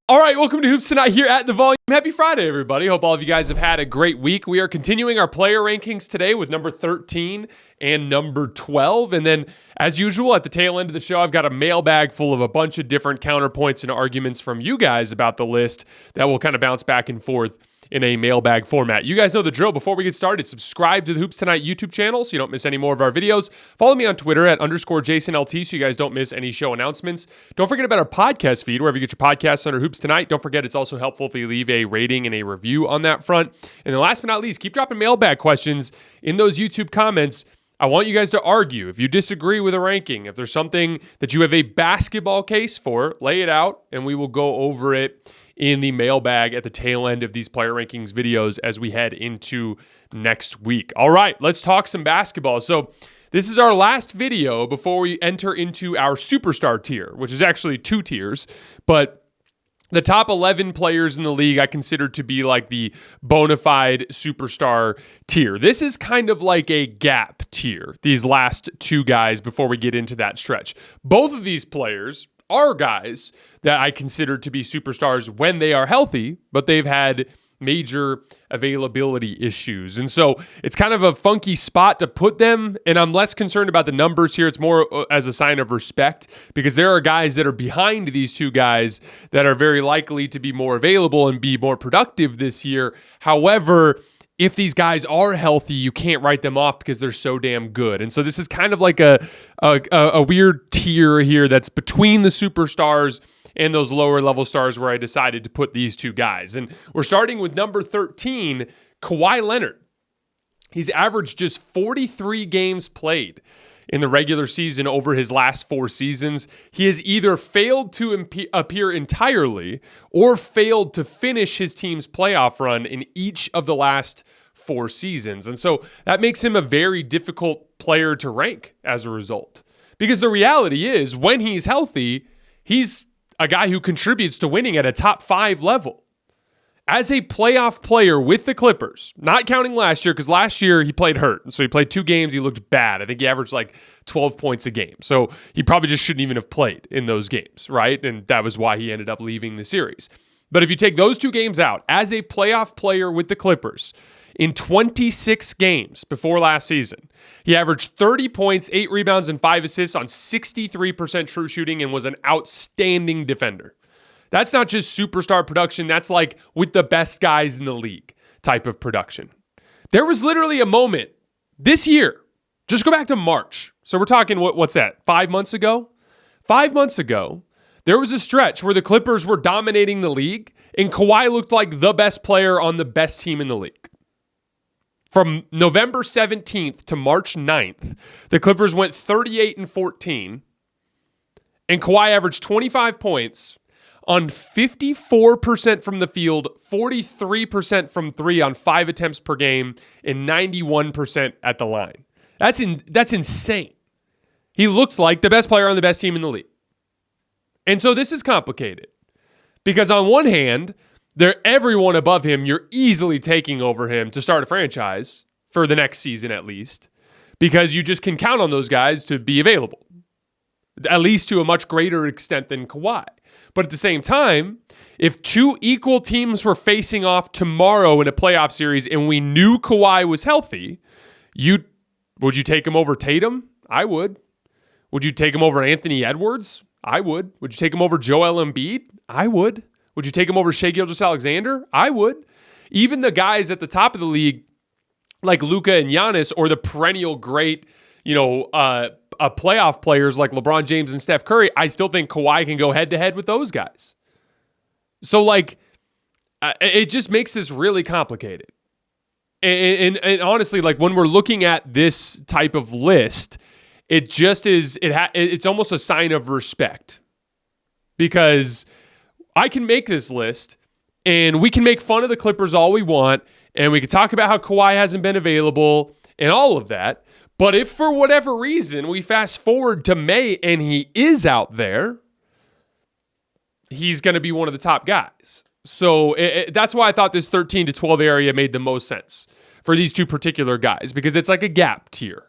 All right, welcome to Hoops Tonight here at The Volume. Happy Friday, everybody. Hope all of you guys have had a great week. We are continuing our player rankings today with number 13 and number 12. And then, as usual, at the tail end of the show, I've got a mailbag full of a bunch of different counterpoints and arguments from you guys about the list that will kind of bounce back and forth in a mailbag format. You guys know the drill. Before we get started, subscribe to the Hoops Tonight YouTube channel so you don't miss any more of our videos. Follow me on Twitter at _JasonLT so you guys don't miss any show announcements. Don't forget about our podcast feed, wherever you get your podcasts under Hoops Tonight. Don't forget it's also helpful if you leave a rating and a review on that front. And then last but not least, keep dropping mailbag questions in those YouTube comments. I want you guys to argue. If you disagree with a ranking, if there's something that you have a basketball case for, lay it out and we will go over it in the mailbag at the tail end of these player rankings videos as we head into next week. All right, let's talk some basketball. So this is our last video before we enter into our superstar tier, which is actually two tiers, but the top 11 players in the league I consider to be like the bona fide superstar tier. This is kind of like a gap tier, these last two guys before we get into that stretch. Both of these players are guys that I consider to be superstars when they are healthy, but they've had major availability issues. And so it's kind of a funky spot to put them, and I'm less concerned about the numbers here. It's more as a sign of respect because there are guys that are behind these two guys that are very likely to be more available and be more productive this year. However, if these guys are healthy, you can't write them off because they're so damn good. And so this is kind of like a weird tier here that's between the superstars and those lower level stars where I decided to put these two guys. And we're starting with number 13, Kawhi Leonard. He's averaged just 43 games played in the regular season over his last 4 seasons. He has either failed to appear entirely or failed to finish his team's playoff run in each of the last 4 seasons. And so that makes him a very difficult player to rank as a result. Because the reality is, when he's healthy, he's a guy who contributes to winning at a top 5 level. As a playoff player with the Clippers, not counting last year, because last year he played hurt. So he played 2 games. He looked bad. I think he averaged like 12 points a game. So he probably just shouldn't even have played in those games, right? And that was why he ended up leaving the series. But if you take those 2 games out, as a playoff player with the Clippers, in 26 games before last season, he averaged 30 points, 8 rebounds, and 5 assists on 63% true shooting and was an outstanding defender. That's not just superstar production. That's like with the best guys in the league type of production. There was literally a moment this year. Just go back to March. So we're talking, what's that, 5 months ago? 5 months ago, there was a stretch where the Clippers were dominating the league and Kawhi looked like the best player on the best team in the league. From November 17th to March 9th, the Clippers went 38-14 and Kawhi averaged 25 points on 54% from the field, 43% from 3 on 5 attempts per game, and 91% at the line. That's insane. He looked like the best player on the best team in the league. And so this is complicated because on one hand, everyone above him, you're easily taking over him to start a franchise for the next season at least, because you just can count on those guys to be available, at least to a much greater extent than Kawhi. But at the same time, if 2 equal teams were facing off tomorrow in a playoff series and we knew Kawhi was healthy, would you take him over Tatum? I would. Would you take him over Anthony Edwards? I would. Would you take him over Joel Embiid? I would. Would you take him over Shai Gilgeous-Alexander? I would. Even the guys at the top of the league, like Luka and Giannis, or the perennial great, playoff players like LeBron James and Steph Curry, I still think Kawhi can go head-to-head with those guys. So, it just makes this really complicated. And honestly, when we're looking at this type of list, it just is, it's almost a sign of respect. Because I can make this list, and we can make fun of the Clippers all we want, and we can talk about how Kawhi hasn't been available and all of that. But if for whatever reason we fast forward to May and he is out there, he's going to be one of the top guys. So that's why I thought this 13 to 12 area made the most sense for these 2 particular guys, because it's like a gap tier.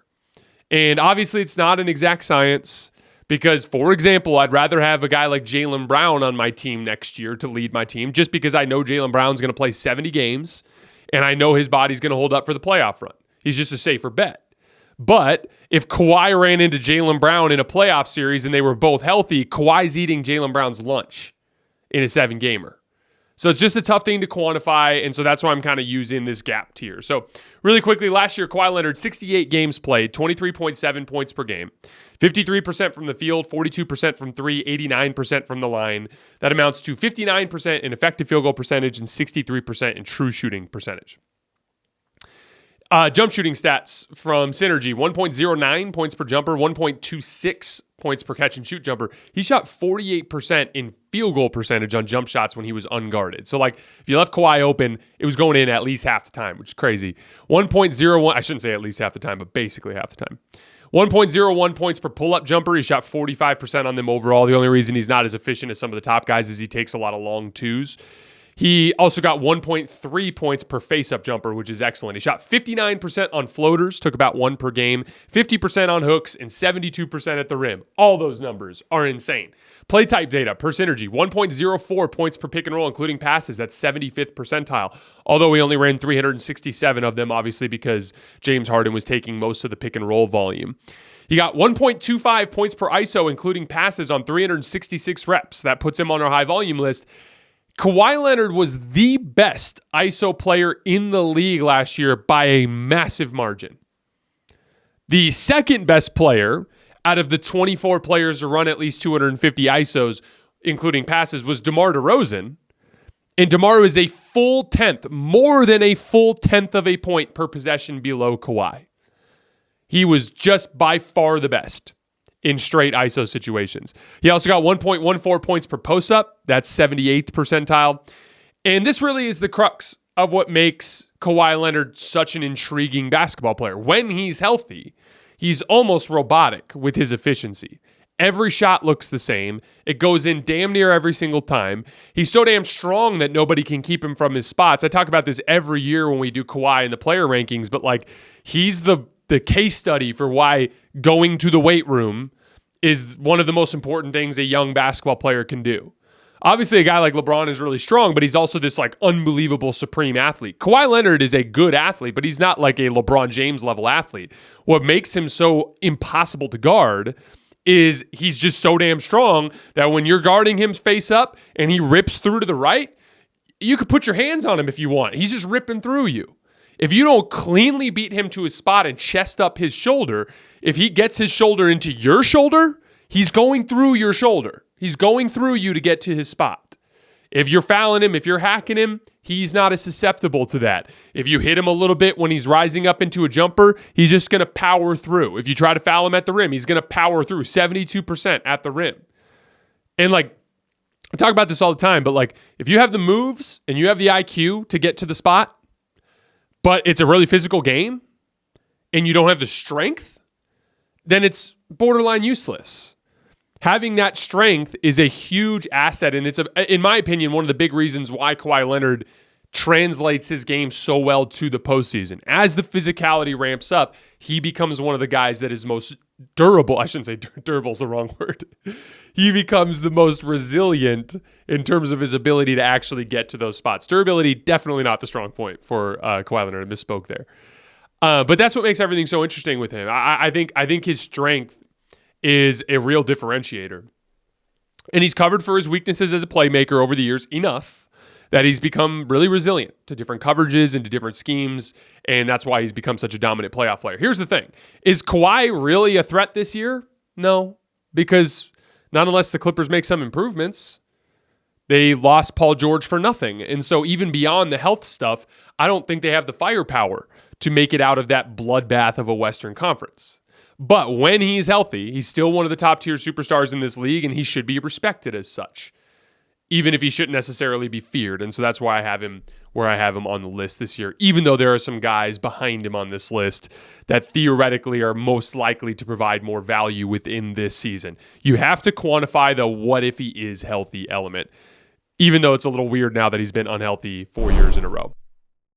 And obviously it's not an exact science, Because, for example, I'd rather have a guy like Jaylen Brown on my team next year to lead my team just because I know Jaylen Brown's going to play 70 games and I know his body's going to hold up for the playoff run. He's just a safer bet. But if Kawhi ran into Jaylen Brown in a playoff series and they were both healthy, Kawhi's eating Jaylen Brown's lunch in a 7-gamer. So it's just a tough thing to quantify, and so that's why I'm kind of using this gap tier. So really quickly, last year, Kawhi Leonard, 68 games played, 23.7 points per game, 53% from the field, 42% from three, 89% from the line. That amounts to 59% in effective field goal percentage and 63% in true shooting percentage. Jump shooting stats from Synergy, 1.09 points per jumper, 1.26 points per catch and shoot jumper. He shot 48% in field goal percentage on jump shots when he was unguarded. So, like, if you left Kawhi open, it was going in at least half the time, which is crazy. 1.01, I shouldn't say at least half the time, but basically half the time. 1.01 points per pull-up jumper. He shot 45% on them overall. The only reason he's not as efficient as some of the top guys is he takes a lot of long twos. He also got 1.3 points per face-up jumper, which is excellent. He shot 59% on floaters, took about 1 per game, 50% on hooks, and 72% at the rim. All those numbers are insane. Play type data per Synergy, 1.04 points per pick and roll, including passes. That's 75th percentile. Although we only ran 367 of them, obviously, because James Harden was taking most of the pick and roll volume. He got 1.25 points per ISO, including passes on 366 reps. That puts him on our high volume list. Kawhi Leonard was the best ISO player in the league last year by a massive margin. The second best player out of the 24 players to run at least 250 ISOs, including passes, was DeMar DeRozan. And DeMar is a full tenth, more than a full tenth of a point per possession below Kawhi. He was just by far the best in straight ISO situations. He also got 1.14 points per post-up. That's 78th percentile. And this really is the crux of what makes Kawhi Leonard such an intriguing basketball player. When he's healthy, he's almost robotic with his efficiency. Every shot looks the same. It goes in damn near every single time. He's so damn strong that nobody can keep him from his spots. I talk about this every year when we do Kawhi in the player rankings, but like, he's the case study for why going to the weight room is one of the most important things a young basketball player can do. Obviously, a guy like LeBron is really strong, but he's also this like unbelievable supreme athlete. Kawhi Leonard is a good athlete, but he's not like a LeBron James level athlete. What makes him so impossible to guard is he's just so damn strong that when you're guarding him face up and he rips through to the right, you could put your hands on him if you want. He's just ripping through you. If you don't cleanly beat him to his spot and chest up his shoulder, if he gets his shoulder into your shoulder, he's going through your shoulder. He's going through you to get to his spot. If you're fouling him, if you're hacking him, he's not as susceptible to that. If you hit him a little bit when he's rising up into a jumper, he's just going to power through. If you try to foul him at the rim, he's going to power through 72% at the rim. And like, I talk about this all the time, but like, if you have the moves and you have the IQ to get to the spot, but it's a really physical game and you don't have the strength, then it's borderline useless. Having that strength is a huge asset, and it's, in my opinion, one of the big reasons why Kawhi Leonard translates his game so well to the postseason. As the physicality ramps up, he becomes one of the guys that is most durable. I shouldn't say durable is the wrong word. He becomes the most resilient in terms of his ability to actually get to those spots. Durability, definitely not the strong point for Kawhi Leonard. I misspoke there. But that's what makes everything so interesting with him. I think his strength is a real differentiator. And he's covered for his weaknesses as a playmaker over the years enough that he's become really resilient to different coverages and to different schemes, and that's why he's become such a dominant playoff player. Here's the thing. Is Kawhi really a threat this year? No, because not unless the Clippers make some improvements. They lost Paul George for nothing, and so even beyond the health stuff, I don't think they have the firepower to make it out of that bloodbath of a Western Conference. But when he's healthy, he's still one of the top-tier superstars in this league, and he should be respected as such, even if he shouldn't necessarily be feared. And so that's why I have him where I have him on the list this year, even though there are some guys behind him on this list that theoretically are most likely to provide more value within this season. You have to quantify the what if he is healthy element, even though it's a little weird now that he's been unhealthy 4 years in a row.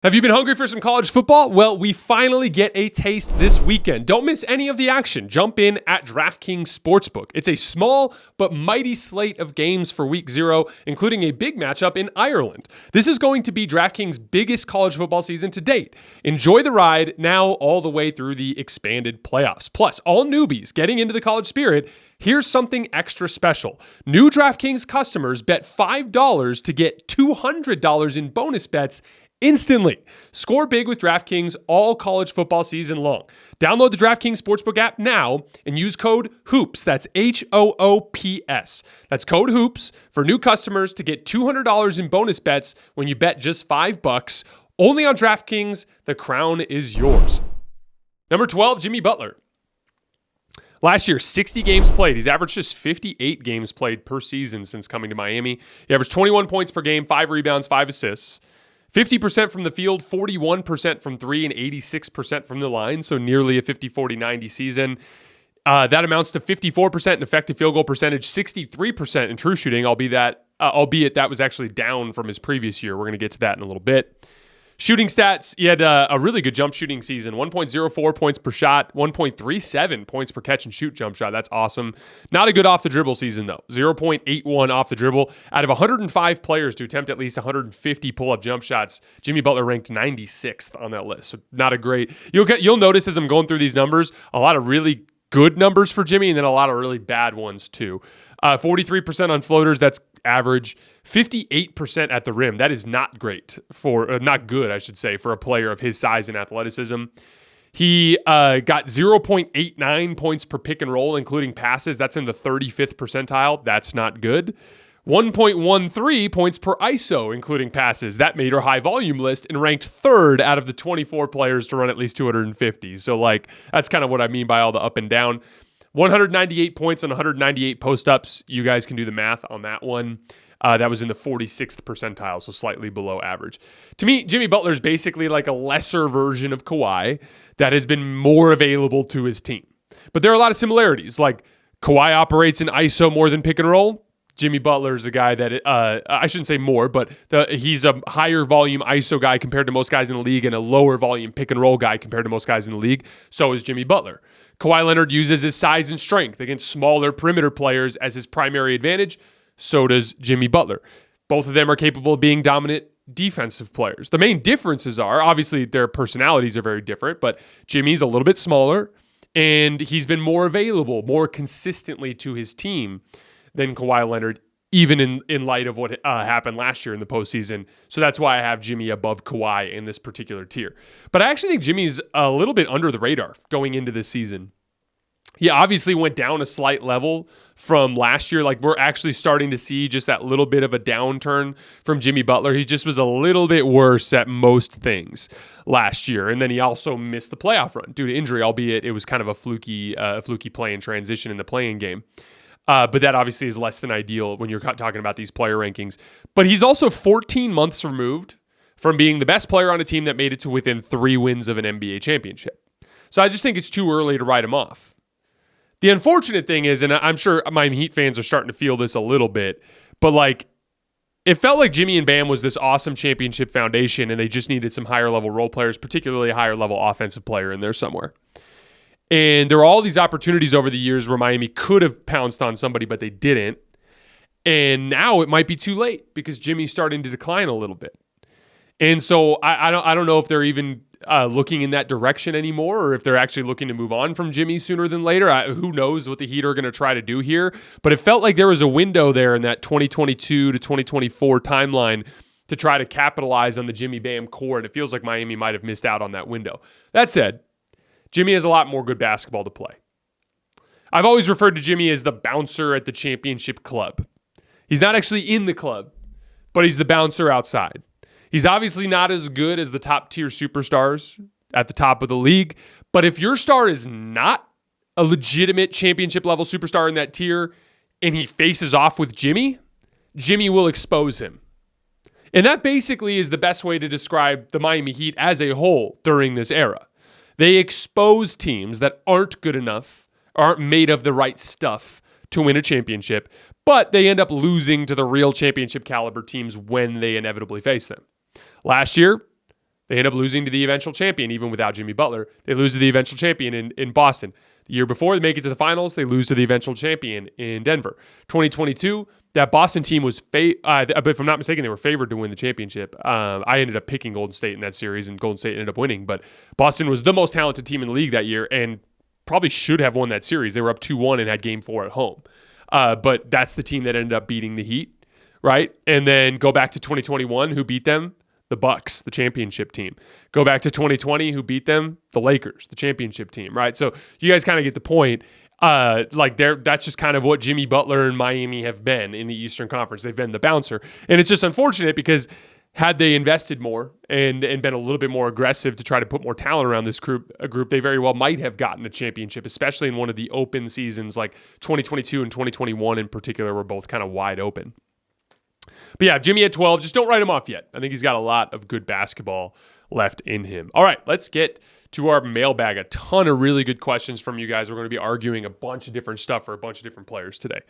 Have you been hungry for some college football? Well, we finally get a taste this weekend. Don't miss any of the action. Jump in at DraftKings Sportsbook. It's a small but mighty slate of games for Week 0, including a big matchup in Ireland. This is going to be DraftKings' biggest college football season to date. Enjoy the ride now all the way through the expanded playoffs. Plus, all newbies getting into the college spirit, here's something extra special. New DraftKings customers bet $5 to get $200 in bonus bets instantly. Score big with DraftKings all college football season long. Download the DraftKings Sportsbook app now and use code HOOPS. That's HOOPS. That's code HOOPS for new customers to get $200 in bonus bets when you bet just $5. Only on DraftKings. The crown is yours. Number 12, Jimmy Butler. Last year, 60 games played. He's averaged just 58 games played per season since coming to Miami. He averaged 21 points per game, 5 rebounds, 5 assists. 50% from the field, 41% from three, and 86% from the line, so nearly a 50-40-90 season. That amounts to 54% in effective field goal percentage, 63% in true shooting, albeit that was actually down from his previous year. We're going to get to that in a little bit. Shooting stats, he had a really good jump shooting season. 1.04 points per shot, 1.37 points per catch and shoot jump shot. That's awesome. Not a good off the dribble season, though. 0.81 off the dribble. Out of 105 players to attempt at least 150 pull-up jump shots, Jimmy Butler ranked 96th on that list. So not a great... You'll notice as I'm going through these numbers, a lot of really good numbers for Jimmy and then a lot of really bad ones, too. 43% on floaters, that's average. 58% at the rim. That is not great not good, I should say, for a player of his size and athleticism. He got 0.89 points per pick and roll, including passes. That's in the 35th percentile. That's not good. 1.13 points per ISO, including passes. That made our high volume list and ranked third out of the 24 players to run at least 250. So, that's kind of what I mean by all the up and down. 198 points on 198 post-ups. You guys can do the math on that one. That was in the 46th percentile, so slightly below average. To me, Jimmy Butler is basically like a lesser version of Kawhi that has been more available to his team. But there are a lot of similarities. Like Kawhi operates in ISO more than pick and roll. Jimmy Butler is a guy that, I shouldn't say more, but he's a higher volume ISO guy compared to most guys in the league and a lower volume pick and roll guy compared to most guys in the league. So is Jimmy Butler. Kawhi Leonard uses his size and strength against smaller perimeter players as his primary advantage. So does Jimmy Butler. Both of them are capable of being dominant defensive players. The main differences are, obviously, their personalities are very different, but Jimmy's a little bit smaller, and he's been more available, more consistently to his team than Kawhi Leonard, even in light of what happened last year in the postseason. So that's why I have Jimmy above Kawhi in this particular tier. But I actually think Jimmy's a little bit under the radar going into this season. He obviously went down a slight level from last year. We're actually starting to see just that little bit of a downturn from Jimmy Butler. He just was a little bit worse at most things last year. And then he also missed the playoff run due to injury, albeit it was kind of a fluky play in transition in the play-in game. But that obviously is less than ideal when you're talking about these player rankings. But he's also 14 months removed from being the best player on a team that made it to within 3 wins of an NBA championship. So I just think it's too early to write him off. The unfortunate thing is, and I'm sure Miami Heat fans are starting to feel this a little bit, but it felt like Jimmy and Bam was this awesome championship foundation and they just needed some higher level role players, particularly a higher level offensive player in there somewhere. And there were all these opportunities over the years where Miami could have pounced on somebody, but they didn't. And now it might be too late because Jimmy's starting to decline a little bit. And so I don't know if they're even looking in that direction anymore or if they're actually looking to move on from Jimmy sooner than later. Who knows what the Heat are going to try to do here. But it felt like there was a window there in that 2022 to 2024 timeline to try to capitalize on the Jimmy Bam core. And it feels like Miami might have missed out on that window. That said, Jimmy has a lot more good basketball to play. I've always referred to Jimmy as the bouncer at the championship club. He's not actually in the club, but he's the bouncer outside. He's obviously not as good as the top tier superstars at the top of the league, but if your star is not a legitimate championship level superstar in that tier and he faces off with Jimmy, Jimmy will expose him. And that basically is the best way to describe the Miami Heat as a whole during this era. They expose teams that aren't good enough, aren't made of the right stuff to win a championship, but they end up losing to the real championship caliber teams when they inevitably face them. Last year, They end up losing to the eventual champion, even without Jimmy Butler. They lose to the eventual champion in Boston. The year before, they make it to the finals. They lose to the eventual champion in Denver. 2022, that Boston team was, but if I'm not mistaken, they were favored to win the championship. I ended up picking Golden State in that series, and Golden State ended up winning. But Boston was the most talented team in the league that year, and probably should have won that series. They were up 2-1 and had Game 4 at home. But that's the team that ended up beating the Heat, right? And then go back to 2021, who beat them? The Bucks, the championship team. Go back to 2020, who beat them? The Lakers, the championship team, right? So you guys kind of get the point. That's just kind of what Jimmy Butler and Miami have been in the Eastern Conference. They've been the bouncer. And it's just unfortunate because had they invested more and been a little bit more aggressive to try to put more talent around this group, they very well might have gotten a championship, especially in one of the open seasons like 2022 and 2021 in particular were both kind of wide open. But yeah, Jimmy at 12, just don't write him off yet. I think he's got a lot of good basketball left in him. All right, let's get to our mailbag. A ton of really good questions from you guys. We're going to be arguing a bunch of different stuff for a bunch of different players today.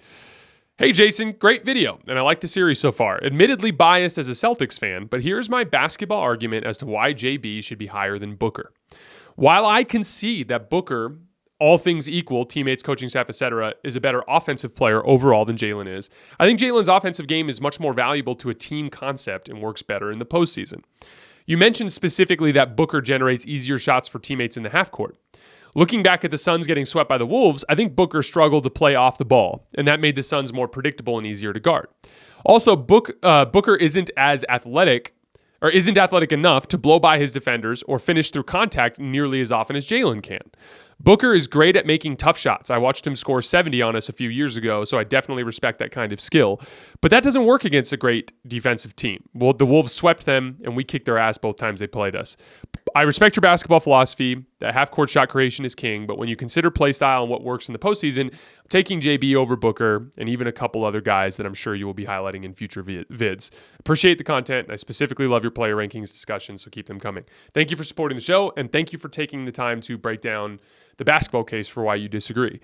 Hey, Jason, great video, and I like the series so far. Admittedly biased as a Celtics fan, but here's my basketball argument as to why JB should be higher than Booker. While I concede that Booker, all things equal, teammates, coaching staff, etc., is a better offensive player overall than Jalen is, I think Jalen's offensive game is much more valuable to a team concept and works better in the postseason. You mentioned specifically that Booker generates easier shots for teammates in the half court. Looking back at the Suns getting swept by the Wolves, I think Booker struggled to play off the ball, and that made the Suns more predictable and easier to guard. Also, Booker isn't athletic enough to blow by his defenders or finish through contact nearly as often as Jalen can. Booker is great at making tough shots. I watched him score 70 on us a few years ago, so I definitely respect that kind of skill. But that doesn't work against a great defensive team. Well, the Wolves swept them, and we kicked their ass both times they played us. I respect your basketball philosophy that half-court shot creation is king, but when you consider play style and what works in the postseason, I'm taking JB over Booker and even a couple other guys that I'm sure you will be highlighting in future vids. Appreciate the content, and I specifically love your player rankings discussions, so keep them coming. Thank you for supporting the show, and thank you for taking the time to break down the basketball case for why you disagree.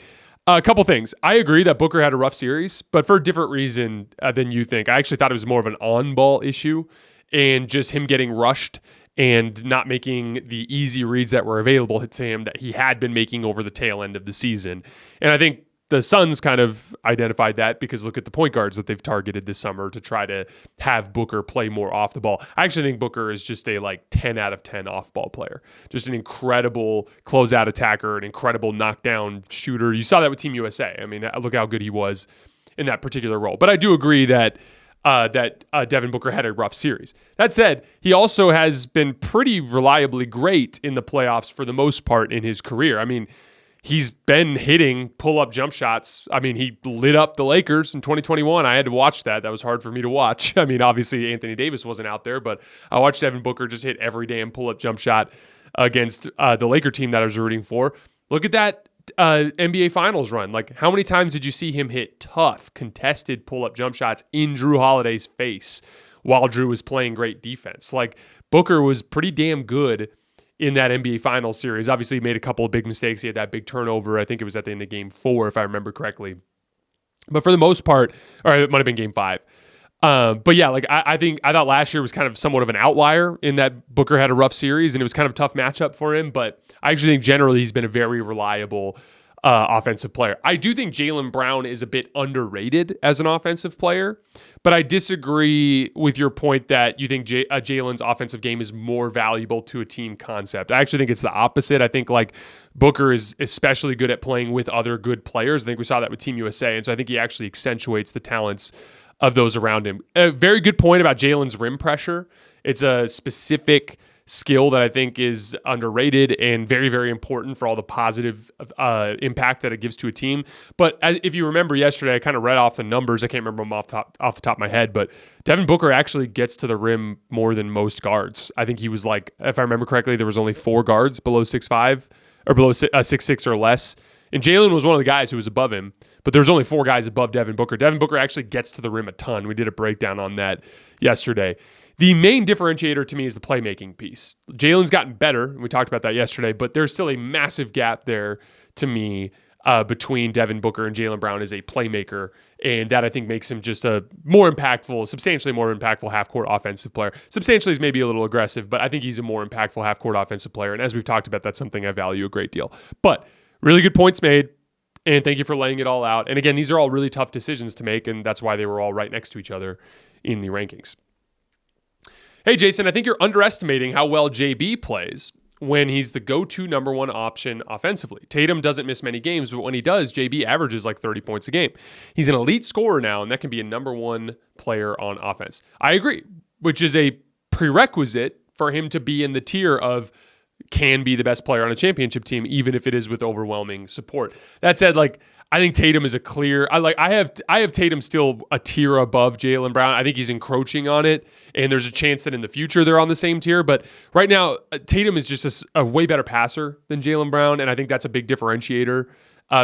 A couple things. I agree that Booker had a rough series, but for a different reason than you think. I actually thought it was more of an on-ball issue and just him getting rushed and not making the easy reads that were available to him that he had been making over the tail end of the season. And I think the Suns kind of identified that because look at the point guards that they've targeted this summer to try to have Booker play more off the ball. I actually think Booker is just a 10 out of 10 off-ball player. Just an incredible closeout attacker, an incredible knockdown shooter. You saw that with Team USA. I mean, look how good he was in that particular role. But I do agree that Devin Booker had a rough series. That said, he also has been pretty reliably great in the playoffs for the most part in his career. I mean, he's been hitting pull-up jump shots. I mean, he lit up the Lakers in 2021. I had to watch that. That was hard for me to watch. I mean, obviously, Anthony Davis wasn't out there, but I watched Devin Booker just hit every damn pull-up jump shot against the Laker team that I was rooting for. Look at that NBA Finals run. How many times did you see him hit tough, contested pull-up jump shots in Drew Holiday's face while Drew was playing great defense? Booker was pretty damn good in that NBA Finals series. Obviously, he made a couple of big mistakes. He had that big turnover. I think it was at the end of Game 4, if I remember correctly. But for the most part, or it might have been Game 5. But yeah, I thought last year was kind of somewhat of an outlier in that Booker had a rough series, and it was kind of a tough matchup for him. But I actually think generally he's been a very reliable offensive player. I do think Jaylen Brown is a bit underrated as an offensive player, but I disagree with your point that you think Jalen's offensive game is more valuable to a team concept. I actually think it's the opposite. I think Booker is especially good at playing with other good players. I think we saw that with Team USA, and so I think he actually accentuates the talents of those around him. A very good point about Jalen's rim pressure. It's a specific skill that I think is underrated and very, very important for all the positive impact that it gives to a team. But if you remember yesterday, I kind of read off the numbers. I can't remember them off the top of my head, but Devin Booker actually gets to the rim more than most guards. I think he was if I remember correctly, there was only 4 guards below 6'5", or below 6'6" or less. And Jalen was one of the guys who was above him, but there's only 4 guys above Devin Booker. Devin Booker actually gets to the rim a ton. We did a breakdown on that yesterday. The main differentiator to me is the playmaking piece. Jalen's gotten better, and we talked about that yesterday, but there's still a massive gap there to me between Devin Booker and Jaylen Brown as a playmaker. And that, I think, makes him just a more impactful, substantially more impactful half-court offensive player. Substantially is maybe a little aggressive, but I think he's a more impactful half-court offensive player. And as we've talked about, that's something I value a great deal. But really good points made. And thank you for laying it all out. And again, these are all really tough decisions to make, and that's why they were all right next to each other in the rankings. Hey, Jason, I think you're underestimating how well JB plays when he's the go-to number one option offensively. Tatum doesn't miss many games, but when he does, JB averages like 30 points a game. He's an elite scorer now, and that can be a number one player on offense. I agree, which is a prerequisite for him to be in the tier of can be the best player on a championship team, even if it is with overwhelming support. That said, I think Tatum is a clear. I have Tatum still a tier above Jaylen Brown. I think he's encroaching on it, and there's a chance that in the future they're on the same tier. But right now, Tatum is just a way better passer than Jaylen Brown, and I think that's a big differentiator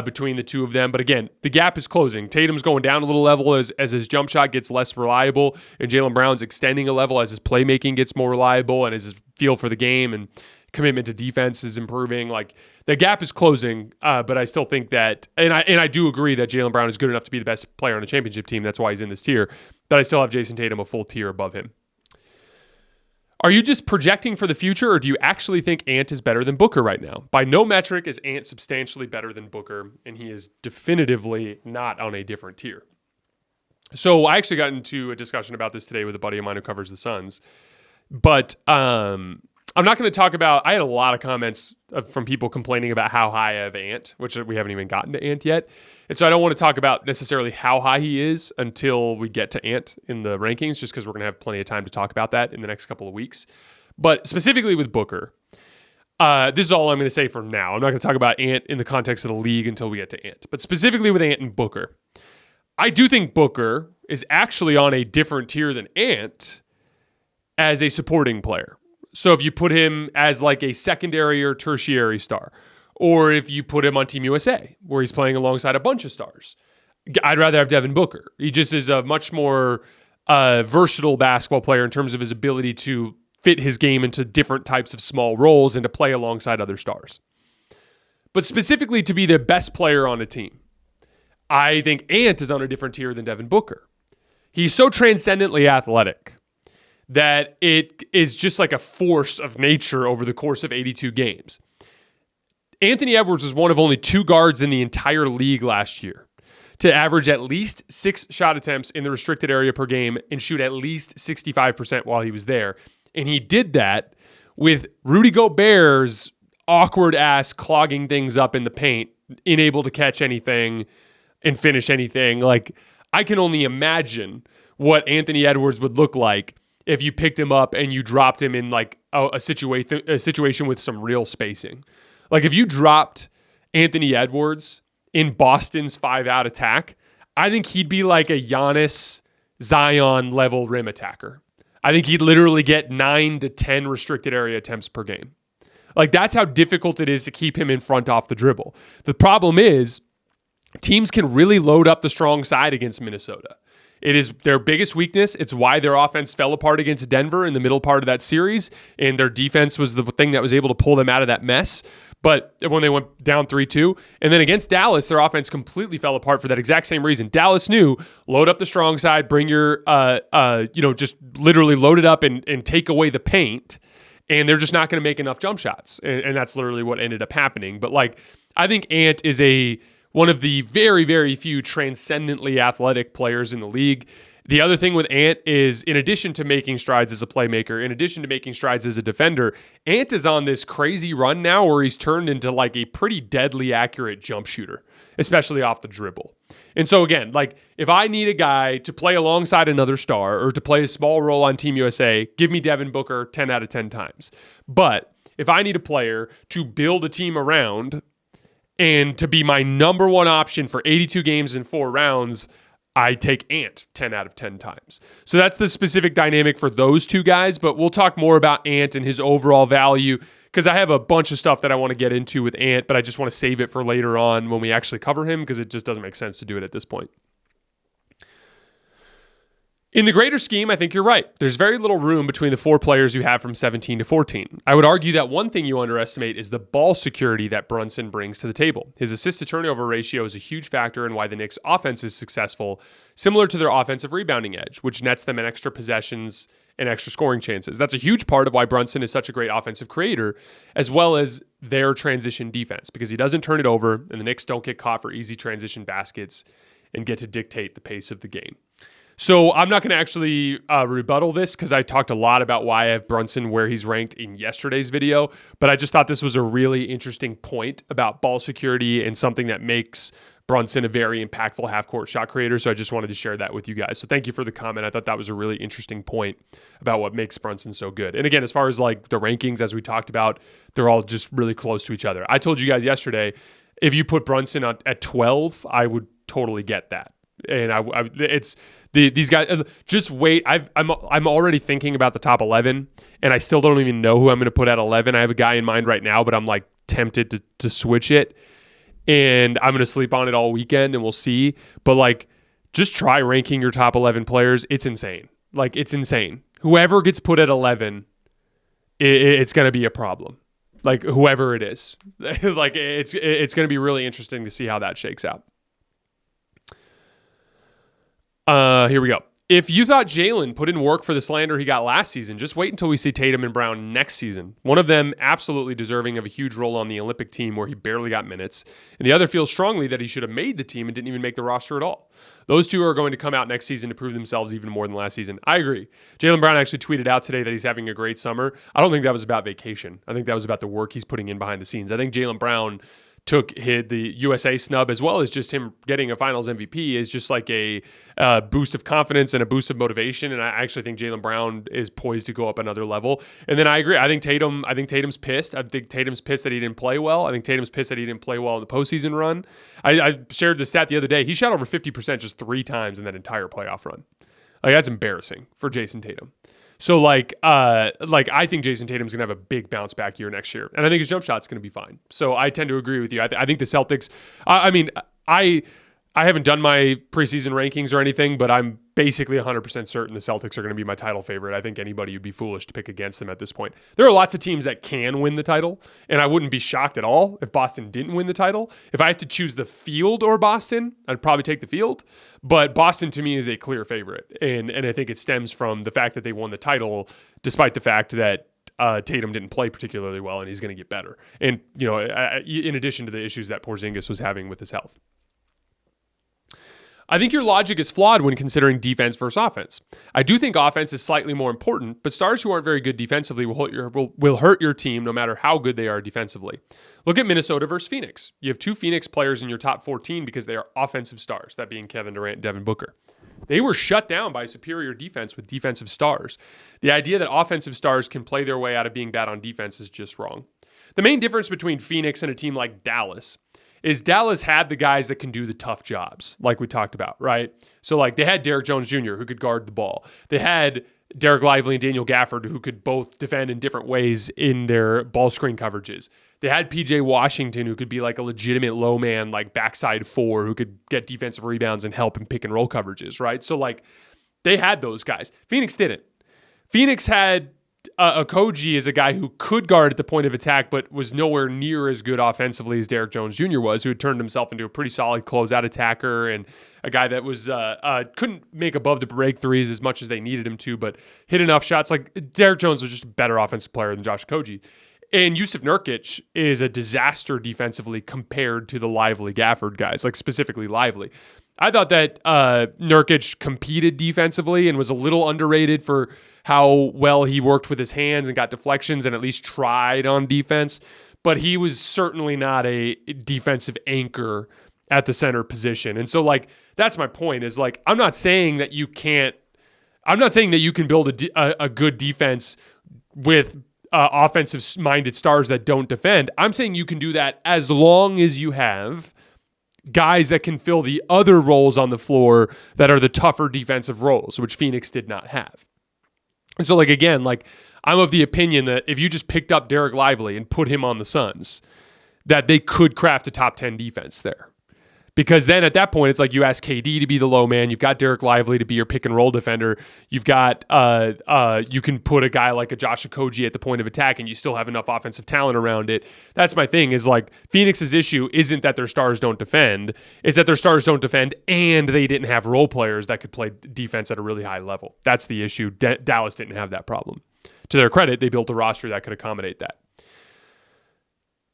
between the two of them. But again, the gap is closing. Tatum's going down a little level as his jump shot gets less reliable, and Jaylen Brown's extending a level as his playmaking gets more reliable and as his feel for the game and commitment to defense is improving. The gap is closing, but I still think that, and I do agree that Jaylen Brown is good enough to be the best player on a championship team. That's why he's in this tier. But I still have Jason Tatum a full tier above him. Are you just projecting for the future, or do you actually think Ant is better than Booker right now? By no metric is Ant substantially better than Booker, and he is definitively not on a different tier. So I actually got into a discussion about this today with a buddy of mine who covers the Suns. But I'm not going to talk about, I had a lot of comments from people complaining about how high I have Ant, which we haven't even gotten to Ant yet. And so I don't want to talk about necessarily how high he is until we get to Ant in the rankings, just because we're going to have plenty of time to talk about that in the next couple of weeks. But specifically with Booker, this is all I'm going to say for now. I'm not going to talk about Ant in the context of the league until we get to Ant. But specifically with Ant and Booker, I do think Booker is actually on a different tier than Ant as a supporting player. So if you put him as like a secondary or tertiary star, or if you put him on Team USA, where he's playing alongside a bunch of stars, I'd rather have Devin Booker. He just is a much more versatile basketball player in terms of his ability to fit his game into different types of small roles and to play alongside other stars. But specifically to be the best player on a team, I think Ant is on a different tier than Devin Booker. He's so transcendently athletic that it is just like a force of nature over the course of 82 games. Anthony Edwards was one of only two guards in the entire league last year to average at least 6 shot attempts in the restricted area per game and shoot at least 65% while he was there. And he did that with Rudy Gobert's awkward-ass clogging things up in the paint, unable to catch anything and finish anything. I can only imagine what Anthony Edwards would look like if you picked him up and you dropped him in a situation with some real spacing. If you dropped Anthony Edwards in Boston's 5-out attack, I think he'd be like a Giannis Zion level rim attacker. I think he'd literally get 9 to 10 restricted area attempts per game. That's how difficult it is to keep him in front off the dribble. The problem is teams can really load up the strong side against Minnesota. It is their biggest weakness. It's why their offense fell apart against Denver in the middle part of that series, and their defense was the thing that was able to pull them out of that mess. But when they went down 3-2, and then against Dallas, their offense completely fell apart for that exact same reason. Dallas knew, load up the strong side, bring your, just literally load it up and take away the paint, and they're just not going to make enough jump shots. And that's literally what ended up happening. But I think Ant is one of the very, very few transcendently athletic players in the league. The other thing with Ant is, in addition to making strides as a playmaker, in addition to making strides as a defender, Ant is on this crazy run now where he's turned into a pretty deadly accurate jump shooter, especially off the dribble. And so again, if I need a guy to play alongside another star or to play a small role on Team USA, give me Devin Booker 10 out of 10 times. But if I need a player to build a team around and to be my number one option for 82 games in 4 rounds, I take Ant 10 out of 10 times. So that's the specific dynamic for those two guys, but we'll talk more about Ant and his overall value because I have a bunch of stuff that I want to get into with Ant, but I just want to save it for later on when we actually cover him because it just doesn't make sense to do it at this point. In the greater scheme, I think you're right. There's very little room between the four players you have from 17 to 14. I would argue that one thing you underestimate is the ball security that Brunson brings to the table. His assist-to-turnover ratio is a huge factor in why the Knicks' offense is successful, similar to their offensive rebounding edge, which nets them in extra possessions and extra scoring chances. That's a huge part of why Brunson is such a great offensive creator, as well as their transition defense, because he doesn't turn it over, and the Knicks don't get caught for easy transition baskets and get to dictate the pace of the game. So I'm not going to actually rebuttal this because I talked a lot about why I have Brunson where he's ranked in yesterday's video, but I just thought this was a really interesting point about ball security and something that makes Brunson a very impactful half-court shot creator, so I just wanted to share that with you guys. So thank you for the comment. I thought that was a really interesting point about what makes Brunson so good. And again, as far as like the rankings, as we talked about, they're all just really close to each other. I told you guys yesterday, if you put Brunson at 12, I would totally get that. And these guys. Just wait. I'm already thinking about the top 11, and I still don't even know who I'm going to put at 11. I have a guy in mind right now, but I'm like tempted to switch it, and I'm going to sleep on it all weekend, and we'll see. But like, just try ranking your top 11 players. It's insane. Like, it's insane. Whoever gets put at 11, it's going to be a problem. Like, whoever it is, like it's going to be really interesting to see how that shakes out. Here we go. If you thought Jalen put in work for the slander he got last season, just wait until we see Tatum and Brown next season. One of them absolutely deserving of a huge role on the Olympic team where he barely got minutes, and the other feels strongly that he should have made the team and didn't even make the roster at all. Those two are going to come out next season to prove themselves even more than last season. I agree. Jalen Brown actually tweeted out today that he's having a great summer. I don't think that was about vacation. I think that was about the work he's putting in behind the scenes. I think Jalen Brown took the USA snub as well as just him getting a finals MVP is just like a boost of confidence and a boost of motivation. And I actually think Jaylen Brown is poised to go up another level. And then I agree. I think Tatum's pissed. I think Tatum's pissed that he didn't play well. I think Tatum's pissed that he didn't play well in the postseason run. I shared the stat the other day. He shot over 50% just 3 times in that entire playoff run. Like, that's embarrassing for Jason Tatum. So I think Jason Tatum's going to have a big bounce back year next year. And I think his jump shot's going to be fine. So I tend to agree with you. I think the Celtics, I haven't done my preseason rankings or anything, but I'm basically 100% certain the Celtics are going to be my title favorite. I think anybody would be foolish to pick against them at this point. There are lots of teams that can win the title, and I wouldn't be shocked at all if Boston didn't win the title. If I had to choose the field or Boston, I'd probably take the field. But Boston, to me, is a clear favorite, and I think it stems from the fact that they won the title, despite the fact that Tatum didn't play particularly well, and he's going to get better. And in addition to the issues that Porzingis was having with his health. I think your logic is flawed when considering defense versus offense. I do think offense is slightly more important, but stars who aren't very good defensively will hurt your team no matter how good they are defensively. Look at Minnesota versus Phoenix. You have 2 Phoenix players in your top 14 because they are offensive stars, that being Kevin Durant and Devin Booker. They were shut down by superior defense with defensive stars. The idea that offensive stars can play their way out of being bad on defense is just wrong. The main difference between Phoenix and a team like Dallas is Dallas had the guys that can do the tough jobs, like we talked about, right? So like they had Derrick Jones Jr., who could guard the ball. They had Derek Lively and Daniel Gafford, who could both defend in different ways in their ball screen coverages. They had PJ Washington, who could be like a legitimate low man, like backside 4, who could get defensive rebounds and help in pick and roll coverages, right? So like they had those guys. Phoenix didn't. Phoenix had Okogie is a guy who could guard at the point of attack, but was nowhere near as good offensively as Derrick Jones Jr. was, who had turned himself into a pretty solid closeout attacker and a guy that was couldn't make above the break threes as much as they needed him to, but hit enough shots. Like Derrick Jones was just a better offensive player than Josh Okogie. And Jusuf Nurkic is a disaster defensively compared to the Lively Gafford guys, like specifically Lively. I thought that Nurkic competed defensively and was a little underrated for how well he worked with his hands and got deflections and at least tried on defense. But he was certainly not a defensive anchor at the center position. And so, like, that's my point is, like, I'm not saying that you can build a good defense with offensive-minded stars that don't defend. I'm saying you can do that as long as you have guys that can fill the other roles on the floor that are the tougher defensive roles, which Phoenix did not have. And so, like, again, like, I'm of the opinion that if you just picked up Derek Lively and put him on the Suns, that they could craft a top 10 defense there. Because then at that point, it's like you ask KD to be the low man. You've got Derek Lively to be your pick and roll defender. You've got you can put a guy like a Josh Okogie at the point of attack, and you still have enough offensive talent around it. That's my thing. Is like Phoenix's issue isn't that their stars don't defend; it's that their stars don't defend, and they didn't have role players that could play defense at a really high level. That's the issue. Dallas didn't have that problem. To their credit, they built a roster that could accommodate that.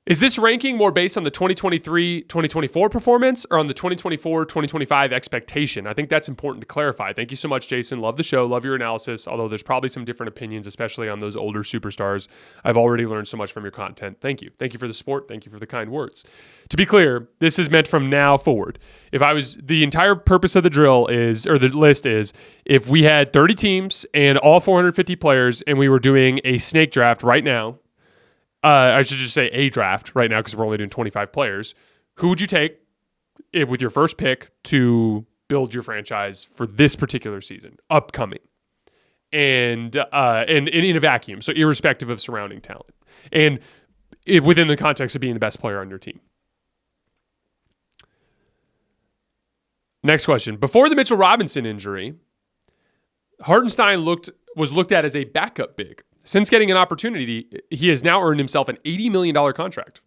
Is this ranking more based on the 2023-2024 performance or on the 2024-2025 expectation? I think that's important to clarify. Thank you so much, Jason. Love the show. Love your analysis, although there's probably some different opinions, especially on those older superstars. I've already learned so much from your content. Thank you. Thank you for the support. Thank you for the kind words. To be clear, this is meant from now forward. The entire purpose of the drill is, or the list is, if we had 30 teams and all 450 players and we were doing a snake draft right now, I should just say a draft right now because we're only doing 25 players. Who would you take with your first pick to build your franchise for this particular season, upcoming, and in a vacuum, so irrespective of surrounding talent, and within the context of being the best player on your team? Next question. Before the Mitchell Robinson injury, Hartenstein was looked at as a backup big. Since getting an opportunity, he has now earned himself an $80 million contract.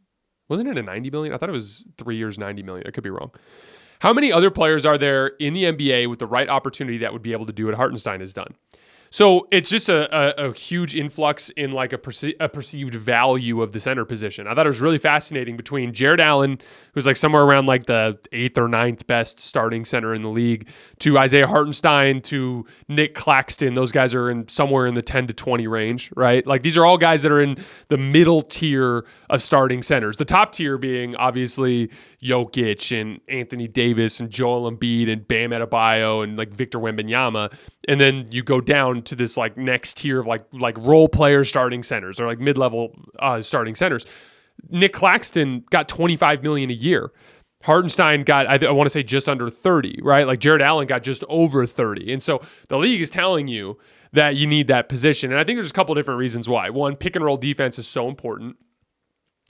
Wasn't it a $90 million? I thought it was 3 years, $90 million. I could be wrong. How many other players are there in the NBA with the right opportunity that would be able to do what Hartenstein has done? So it's just a huge influx in like a perceived value of the center position. I thought it was really fascinating between Jared Allen, who's like somewhere around like the 8th or 9th best starting center in the league, to Isaiah Hartenstein, to Nick Claxton. Those guys are somewhere in the 10 to 20 range, right? Like these are all guys that are in the middle tier of starting centers. The top tier being obviously Jokic and Anthony Davis and Joel Embiid and Bam Adebayo and like Victor Wembanyama. And then you go down to this like next tier of like role player starting centers or like mid-level starting centers. Nick Claxton got $25 million a year. Hartenstein got, I want to say, just under 30, right? Like Jared Allen got just over 30. And so the league is telling you that you need that position. And I think there's a couple different reasons why. One, pick and roll defense is so important.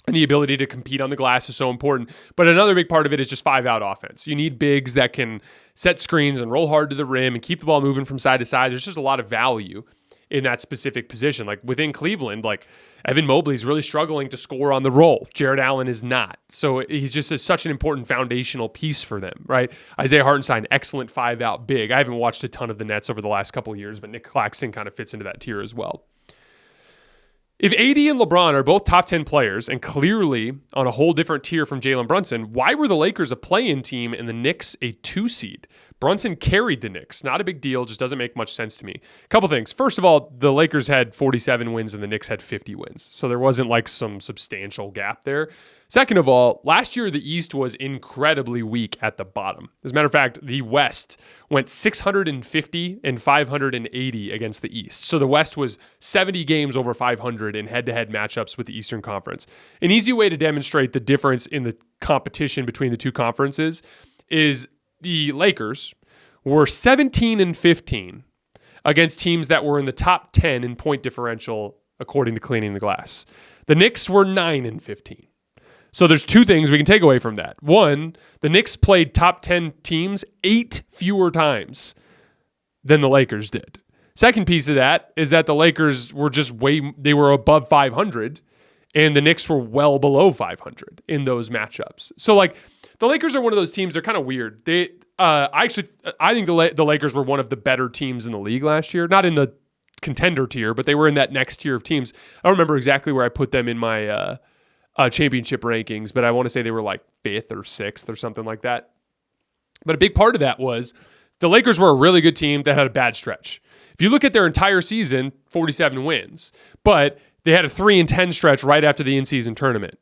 And the ability to compete on the glass is so important. But another big part of it is just 5-out offense. You need bigs that can set screens and roll hard to the rim and keep the ball moving from side to side. There's just a lot of value in that specific position. Like within Cleveland, like Evan Mobley's really struggling to score on the roll. Jared Allen is not. So he's just such an important foundational piece for them, right? Isaiah Hartenstein, excellent 5-out big. I haven't watched a ton of the Nets over the last couple of years, but Nick Claxton kind of fits into that tier as well. If AD and LeBron are both top 10 players and clearly on a whole different tier from Jalen Brunson, why were the Lakers a play-in team and the Knicks a 2 seed? Brunson carried the Knicks. Not a big deal, just doesn't make much sense to me. A couple things. First of all, the Lakers had 47 wins and the Knicks had 50 wins. So there wasn't like some substantial gap there. Second of all, last year the East was incredibly weak at the bottom. As a matter of fact, the West went 650 and 580 against the East. So the West was 70 games over 500 in head-to-head matchups with the Eastern Conference. An easy way to demonstrate the difference in the competition between the two conferences is the Lakers were 17 and 15 against teams that were in the top 10 in point differential according to Cleaning the Glass. The Knicks were 9 and 15. So there's two things we can take away from that. One, the Knicks played top 10 teams 8 fewer times than the Lakers did. Second piece of that is that the Lakers were they were above 500 and the Knicks were well below 500 in those matchups. So like the Lakers are one of those teams, they're kind of weird. I think the Lakers were one of the better teams in the league last year. Not in the contender tier, but they were in that next tier of teams. I don't remember exactly where I put them in my championship rankings, but I want to say they were like 5th or 6th or something like that. But a big part of that was the Lakers were a really good team that had a bad stretch. If you look at their entire season, 47 wins, but they had a 3-10 stretch right after the in-season tournament.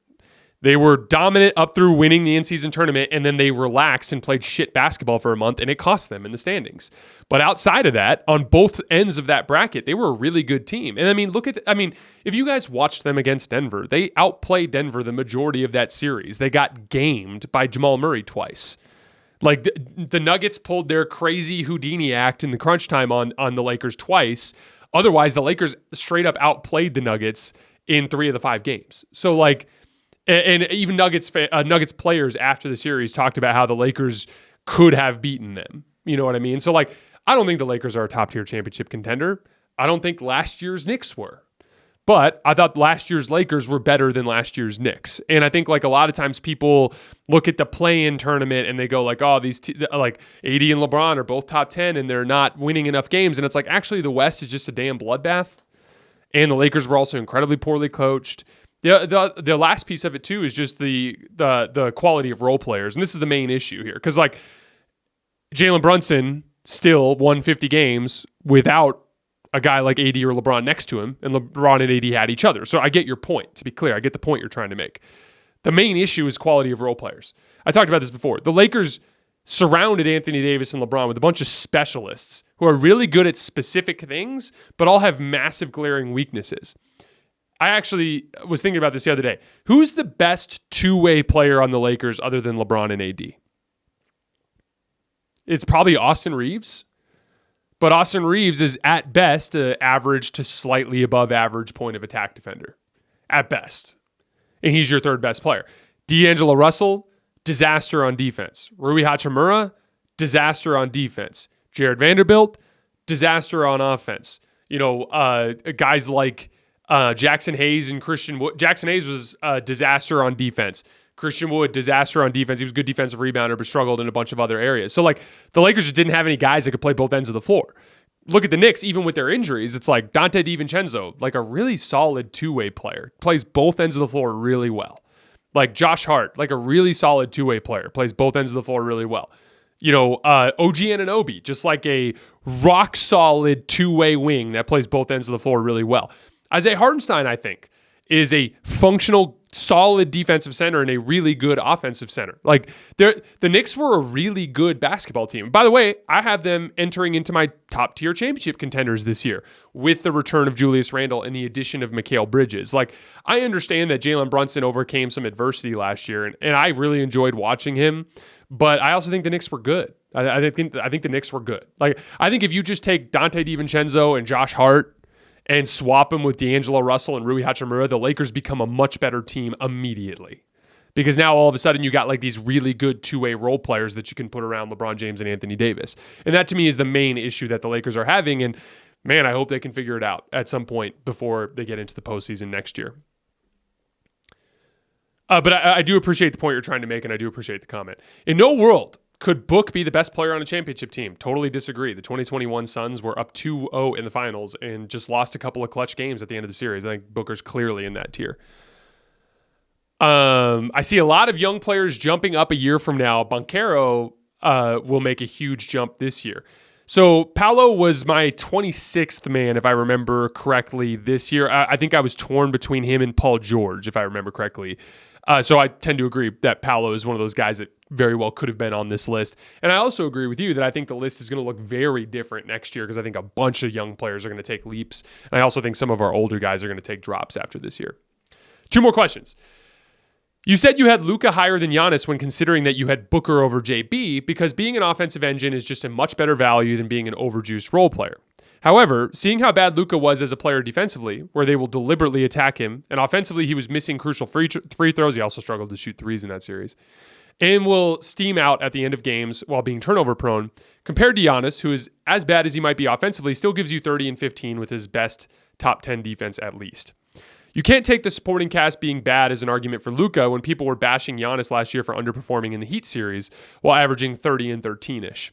They were dominant up through winning the in-season tournament, and then they relaxed and played shit basketball for a month, and it cost them in the standings. But outside of that, on both ends of that bracket, they were a really good team. And I mean, if you guys watched them against Denver, they outplayed Denver the majority of that series. They got gamed by Jamal Murray twice. Like the Nuggets pulled their crazy Houdini act in the crunch time on the Lakers twice. Otherwise, the Lakers straight up outplayed the Nuggets in 3 of the 5 games. So like, And even Nuggets players after the series talked about how the Lakers could have beaten them. You know what I mean? So, like, I don't think the Lakers are a top-tier championship contender. I don't think last year's Knicks were. But I thought last year's Lakers were better than last year's Knicks. And I think, like, a lot of times people look at the play-in tournament and they go like, oh, like AD and LeBron are both top 10 and they're not winning enough games. And it's like, actually, the West is just a damn bloodbath. And the Lakers were also incredibly poorly coached. The last piece of it, too, is just the quality of role players. And this is the main issue here. Because, like, Jalen Brunson still won 50 games without a guy like AD or LeBron next to him, and LeBron and AD had each other. So I get your point, to be clear. I get the point you're trying to make. The main issue is quality of role players. I talked about this before. The Lakers surrounded Anthony Davis and LeBron with a bunch of specialists who are really good at specific things, but all have massive glaring weaknesses. I actually was thinking about this the other day. Who's the best two-way player on the Lakers other than LeBron and AD? It's probably Austin Reeves. But Austin Reeves is, at best, an average to slightly above average point of attack defender. At best. And he's your third best player. D'Angelo Russell, disaster on defense. Rui Hachimura, disaster on defense. Jared Vanderbilt, disaster on offense. Guys like Jackson Hayes and Christian Wood. Jackson Hayes was a disaster on defense. Christian Wood, disaster on defense. He was a good defensive rebounder, but struggled in a bunch of other areas. So, like, the Lakers just didn't have any guys that could play both ends of the floor. Look at the Knicks, even with their injuries, it's like Dante DiVincenzo, like a really solid two-way player, plays both ends of the floor really well. Like Josh Hart, like a really solid two-way player, plays both ends of the floor really well. OG Anunoby, just like a rock-solid two-way wing that plays both ends of the floor really well. Isaiah Hartenstein, I think, is a functional, solid defensive center and a really good offensive center. Like, the Knicks were a really good basketball team. By the way, I have them entering into my top-tier championship contenders this year with the return of Julius Randle and the addition of Mikal Bridges. Like, I understand that Jalen Brunson overcame some adversity last year, and I really enjoyed watching him, but I also think the Knicks were good. I think the Knicks were good. Like, I think if you just take Dante DiVincenzo and Josh Hart and swap him with D'Angelo Russell and Rui Hachimura, the Lakers become a much better team immediately. Because now all of a sudden you got like these really good two-way role players that you can put around LeBron James and Anthony Davis. And that to me is the main issue that the Lakers are having. And man, I hope they can figure it out at some point before they get into the postseason next year. But I do appreciate the point you're trying to make, and I do appreciate the comment. In no world could Book be the best player on a championship team? Totally disagree. The 2021 Suns were up 2-0 in the finals and just lost a couple of clutch games at the end of the series. I think Booker's clearly in that tier. I see a lot of young players jumping up a year from now. Banchero will make a huge jump this year. So Paolo was my 26th man, if I remember correctly, this year. I think I was torn between him and Paul George, if I remember correctly. So I tend to agree that Paolo is one of those guys that very well could have been on this list. And I also agree with you that I think the list is going to look very different next year because I think a bunch of young players are going to take leaps. And I also think some of our older guys are going to take drops after this year. 2 more questions. You said you had Luka higher than Giannis when considering that you had Booker over JB because being an offensive engine is just a much better value than being an overjuiced role player. However, seeing how bad Luka was as a player defensively, where they will deliberately attack him, and offensively he was missing crucial free throws, he also struggled to shoot threes in that series, and will steam out at the end of games while being turnover prone, compared to Giannis, who is as bad as he might be offensively, still gives you 30 and 15 with his best top 10 defense at least. You can't take the supporting cast being bad as an argument for Luka when people were bashing Giannis last year for underperforming in the Heat series while averaging 30 and 13-ish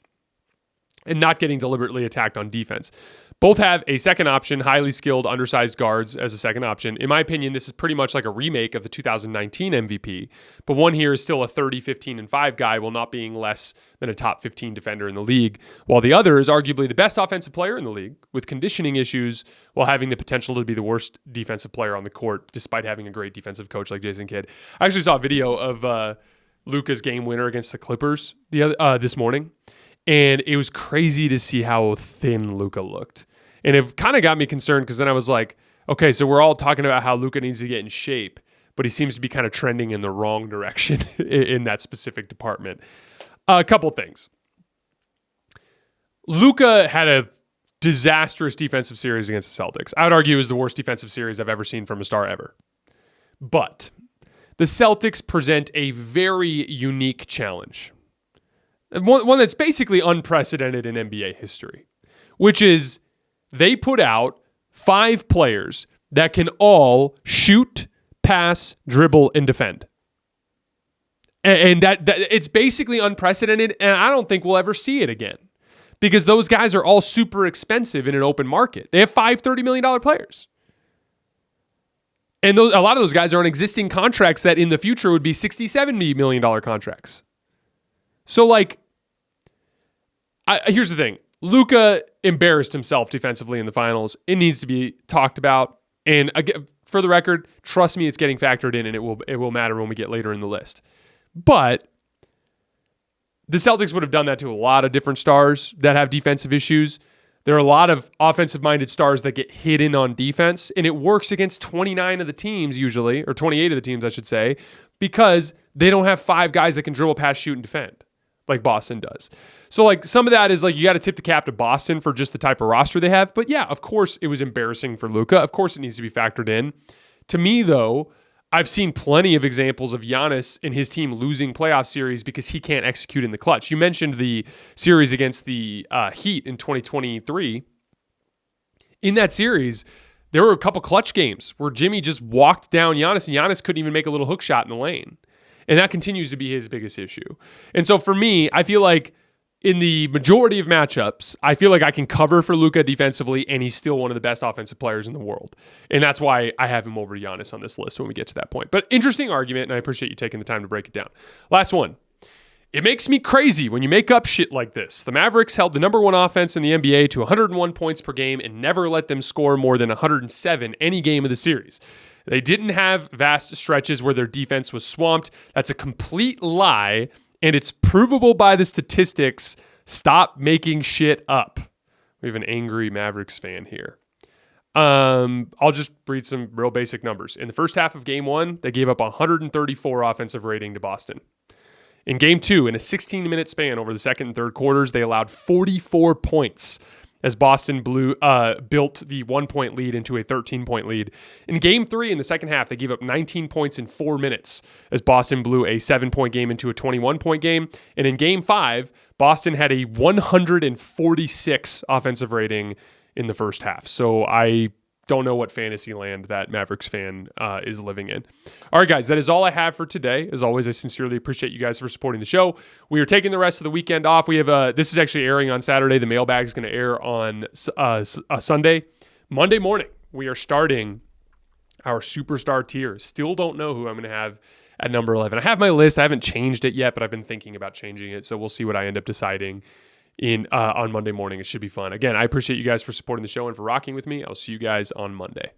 and not getting deliberately attacked on defense. Both have a second option, highly skilled, undersized guards as a second option. In my opinion, this is pretty much like a remake of the 2019 MVP, but one here is still a 30, 15, and 5 guy while not being less than a top 15 defender in the league, while the other is arguably the best offensive player in the league with conditioning issues while having the potential to be the worst defensive player on the court despite having a great defensive coach like Jason Kidd. I actually saw a video of Luka's game winner against the Clippers this morning. And it was crazy to see how thin Luka looked. And it kind of got me concerned because then I was like, okay, so we're all talking about how Luka needs to get in shape, but he seems to be kind of trending in the wrong direction in that specific department. A couple things. Luka had a disastrous defensive series against the Celtics. I would argue it was the worst defensive series I've ever seen from a star ever. But the Celtics present a very unique challenge. One that's basically unprecedented in NBA history, which is they put out 5 players that can all shoot, pass, dribble, and defend. And that it's basically unprecedented, and I don't think we'll ever see it again because those guys are all super expensive in an open market. They have 5 $30 million players. And a lot of those guys are on existing contracts that in the future would be $60, $70 million contracts. So, here's the thing. Luka embarrassed himself defensively in the finals. It needs to be talked about. And again, for the record, trust me, it's getting factored in, and it will matter when we get later in the list. But the Celtics would have done that to a lot of different stars that have defensive issues. There are a lot of offensive-minded stars that get hidden on defense, and it works against 29 of the teams usually, or 28 of the teams, I should say, because they don't have 5 guys that can dribble, pass, shoot, and defend like Boston does. So, some of that is, you got to tip the cap to Boston for just the type of roster they have. But, yeah, of course it was embarrassing for Luka. Of course it needs to be factored in. To me, though, I've seen plenty of examples of Giannis and his team losing playoff series because he can't execute in the clutch. You mentioned the series against the Heat in 2023. In that series, there were a couple clutch games where Jimmy just walked down Giannis, and Giannis couldn't even make a little hook shot in the lane. And that continues to be his biggest issue. And so for me, I feel like in the majority of matchups, I feel like I can cover for Luka defensively, and he's still one of the best offensive players in the world. And that's why I have him over Giannis on this list when we get to that point. But interesting argument, and I appreciate you taking the time to break it down. Last one. It makes me crazy when you make up shit like this. The Mavericks held the number 1 offense in the NBA to 101 points per game and never let them score more than 107 any game of the series. They didn't have vast stretches where their defense was swamped. That's a complete lie, and it's provable by the statistics. Stop making shit up. We have an angry Mavericks fan here. I'll just read some real basic numbers. In the first half of Game 1, they gave up 134 offensive rating to Boston. In Game 2, in a 16-minute span over the second and third quarters, they allowed 44 points as Boston built the 1-point lead into a 13-point lead. In Game 3, in the second half, they gave up 19 points in 4 minutes as Boston blew a 7-point game into a 21-point game. And in Game 5, Boston had a 146 offensive rating in the first half. So I don't know what fantasy land that Mavericks fan is living in. All right, guys, that is all I have for today. As always, I sincerely appreciate you guys for supporting the show. We are taking the rest of the weekend off. We have this is actually airing on Saturday. The mailbag is going to air on Sunday. Monday morning, we are starting our superstar tier. Still don't know who I'm going to have at number 11. I have my list. I haven't changed it yet, but I've been thinking about changing it. So we'll see what I end up deciding on Monday morning. It should be fun. Again, I appreciate you guys for supporting the show and for rocking with me. I'll see you guys on Monday.